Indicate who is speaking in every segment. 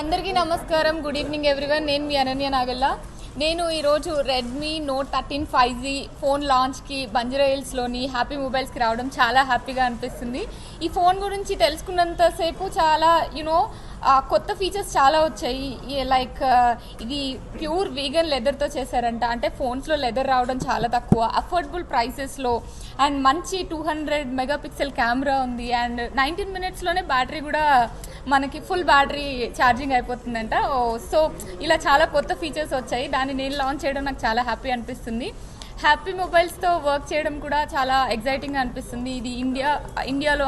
Speaker 1: అందరికీ నమస్కారం. Good evening everyone. నేను మీ అనన్య నాగల్ల. నేను ఈరోజు రెడ్మీ నోట్ 13 5G ఫోన్ లాంచ్కి బంజారాహిల్స్లోని హ్యాపీ మొబైల్స్కి రావడం చాలా హ్యాపీగా అనిపిస్తుంది. ఈ ఫోన్ గురించి తెలుసుకున్నంతసేపు చాలా కొత్త ఫీచర్స్ చాలా వచ్చాయి. లైక్ ఇది ప్యూర్ వీగన్ లెదర్తో చేశారంట. అంటే ఫోన్స్లో లెదర్ రావడం చాలా తక్కువ, అఫోర్డబుల్ ప్రైసెస్లో, అండ్ మంచి 200 మెగాపిక్సెల్ కెమెరా ఉంది. అండ్ 19 మినిట్స్లోనే బ్యాటరీ కూడా మనకి ఫుల్ బ్యాటరీ ఛార్జింగ్ అయిపోతుందంట. సో ఇలా చాలా కొత్త ఫీచర్స్ వచ్చాయి. దాన్ని నేను లాంచ్ చేయడం నాకు చాలా హ్యాపీ అనిపిస్తుంది. హ్యాపీ మొబైల్స్తో వర్క్ చేయడం కూడా చాలా ఎగ్జైటింగ్గా అనిపిస్తుంది. ఇది ఇండియాలో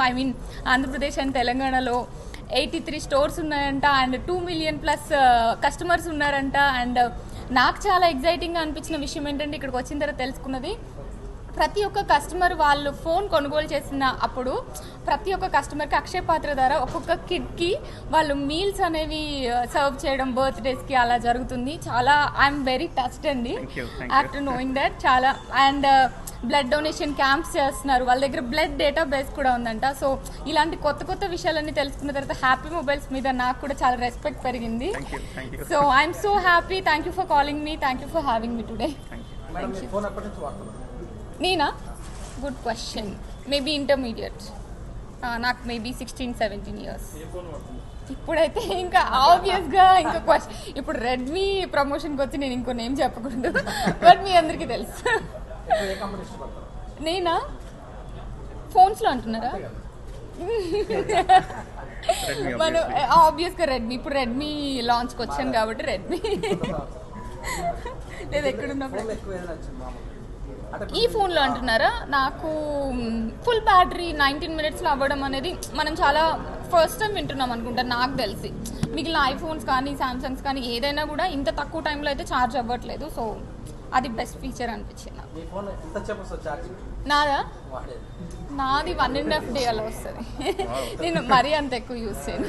Speaker 1: ఆంధ్రప్రదేశ్ అండ్ తెలంగాణలో 83 స్టోర్స్ ఉన్నాయంట. అండ్ 2 మిలియన్ ప్లస్ కస్టమర్స్ ఉన్నారంట. అండ్ నాకు చాలా ఎగ్జైటింగ్గా అనిపించిన విషయం ఏంటంటే, ఇక్కడికి వచ్చిన తర్వాత తెలుసుకున్నది, ప్రతి ఒక్క కస్టమర్ వాళ్ళు ఫోన్ కొనుగోలు చేసిన అప్పుడు ప్రతి ఒక్క కస్టమర్కి అక్షయ పాత్ర ద్వారా ఒక్కొక్క కిడ్కి వాళ్ళు మీల్స్ అనేవి సర్వ్ చేయడం బర్త్డేస్కి అలా జరుగుతుంది. చాలా ఐఎమ్ వెరీ టచ్డ్ అండి ఆఫ్టర్ నోయింగ్ దట్. చాలా అండ్ బ్లడ్ డొనేషన్ క్యాంప్స్ చేస్తున్నారు. వాళ్ళ దగ్గర బ్లడ్ డేటా బేస్ కూడా ఉందంట. సో ఇలాంటి కొత్త కొత్త విషయాలన్నీ తెలుసుకున్న తర్వాత హ్యాపీ మొబైల్స్ మీద నాకు కూడా చాలా రెస్పెక్ట్ పెరిగింది. So I'm so happy. Thank you for calling me. Thank you for having me today. నేనా? Good question. Maybe intermediate. నాకు మేబీ 16-17 ఇయర్స్. ఇప్పుడైతే ఇంకా ఆబ్వియస్గా ఇంకా క్వశ్చన్, ఇప్పుడు రెడ్మీ ప్రమోషన్కి వచ్చి నేను ఇంకో నేమ్ చెప్పకూడదు, బట్ మీ అందరికీ తెలుసు. నేనా? ఫోన్స్లో అంటున్నారా? మనం ఆబ్వియస్గా రెడ్మీ. ఇప్పుడు రెడ్మీ లాంచ్కి వచ్చాను కాబట్టి రెడ్మీ. లేదు ఎక్కడున్నప్పుడు ఈ ఫోన్లో అంటున్నారా? నాకు ఫుల్ బ్యాటరీ 19 మినిట్స్లో అవ్వడం అనేది మనం చాలా ఫస్ట్ టైం వింటున్నాం అనుకుంటా నాకు తెలిసి. మిగిలిన ఐఫోన్స్ కానీ శాంసంగ్స్ కానీ ఏదైనా కూడా ఇంత తక్కువ టైంలో అయితే ఛార్జ్ అవ్వట్లేదు. సో అది బెస్ట్ ఫీచర్ అనిపించింది. నాది 1.5 day అలా వస్తుంది. నేను మరీ అంత ఎక్కువ యూజ్ చేయను.